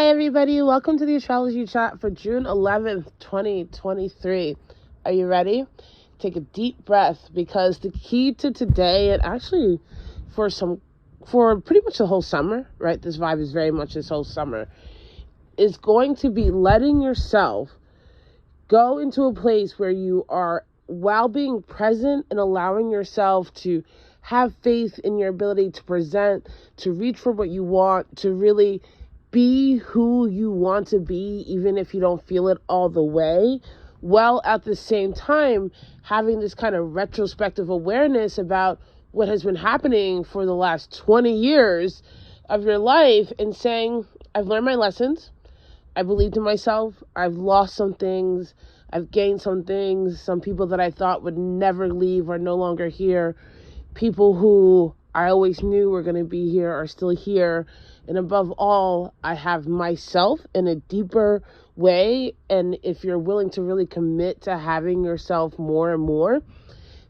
Hi, everybody. Welcome to the Astrology Chat for June 11th, 2023. Are you ready? Take a deep breath, because the key to today, and actually for pretty much the whole summer, right? This vibe is very much this whole summer, is going to be letting yourself go into a place where you are, while being present and allowing yourself to have faith in your ability to present, to reach for what you want, to really be who you want to be, even if you don't feel it all the way, while at the same time having this kind of retrospective awareness about what has been happening for the last 20 years of your life and saying, I've learned my lessons. I believed in myself. I've lost some things. I've gained some things. Some people that I thought would never leave are no longer here. People who I always knew were going to be here are still here. And above all, I have myself in a deeper way. And if you're willing to really commit to having yourself more and more,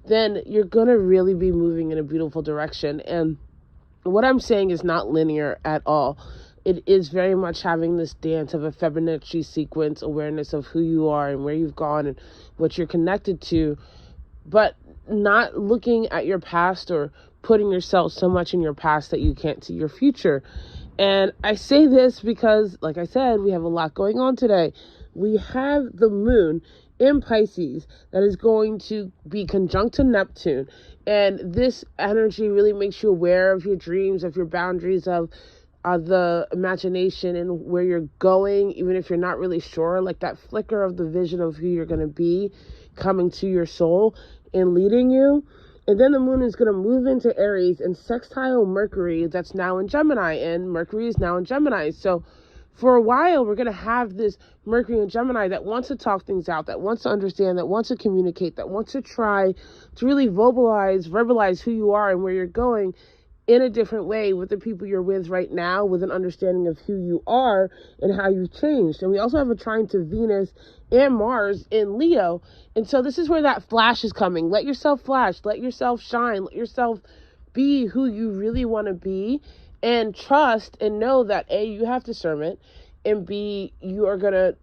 then you're going to really be moving in a beautiful direction. And what I'm saying is not linear at all. It is very much having this dance of a Fibonacci sequence, awareness of who you are and where you've gone and what you're connected to, but not looking at your past or putting yourself so much in your past that you can't see your future. And I say this because, like I said, we have a lot going on today. We have the moon in Pisces that is going to be conjunct to Neptune. And this energy really makes you aware of your dreams, of your boundaries, of the imagination and where you're going, even if you're not really sure, like that flicker of the vision of who you're going to be coming to your soul and leading you. And then the moon is going to move into Aries and sextile Mercury that's now in Gemini, and Mercury is now in Gemini. So for a while, we're going to have this Mercury in Gemini that wants to talk things out, that wants to understand, that wants to communicate, that wants to try to really verbalize who you are and where you're going in a different way with the people you're with right now, with an understanding of who you are and how you've changed. And we also have a trine to Venus and Mars in Leo. And so this is where that flash is coming. Let yourself flash, let yourself shine, let yourself be who you really want to be, and trust and know that A, you have discernment, and B, you are going to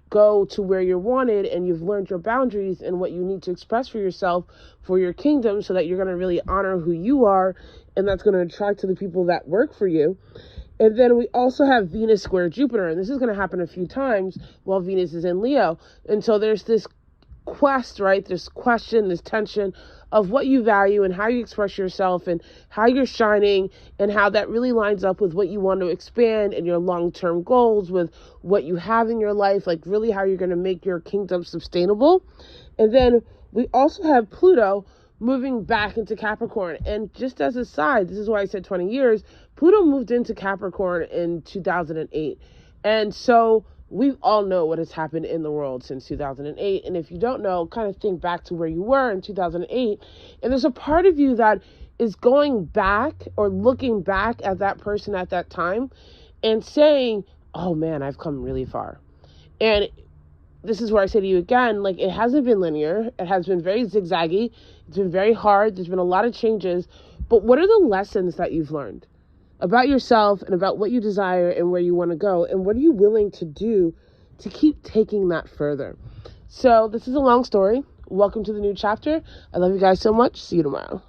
go to where you're wanted, and you've learned your boundaries and what you need to express for yourself for your kingdom, so that you're going to really honor who you are, and that's going to attract to the people that work for you. And then we also have Venus square Jupiter, and this is going to happen a few times while Venus is in Leo. And so there's this quest, right? This question, this tension of what you value and how you express yourself and how you're shining, and how that really lines up with what you want to expand and your long-term goals, with what you have in your life, like really how you're going to make your kingdom sustainable. And then we also have Pluto moving back into Capricorn. And just as a side, this is why I said 20 years, Pluto moved into Capricorn in 2008. And so we all know what has happened in the world since 2008. And if you don't know, kind of think back to where you were in 2008. And there's a part of you that is going back or looking back at that person at that time and saying, oh man, I've come really far. And this is where I say to you again, like, it hasn't been linear. It has been very zigzaggy. It's been very hard. There's been a lot of changes. But what are the lessons that you've learned about yourself and about what you desire and where you want to go? And what are you willing to do to keep taking that further? So this is a long story. Welcome to the new chapter. I love you guys so much. See you tomorrow.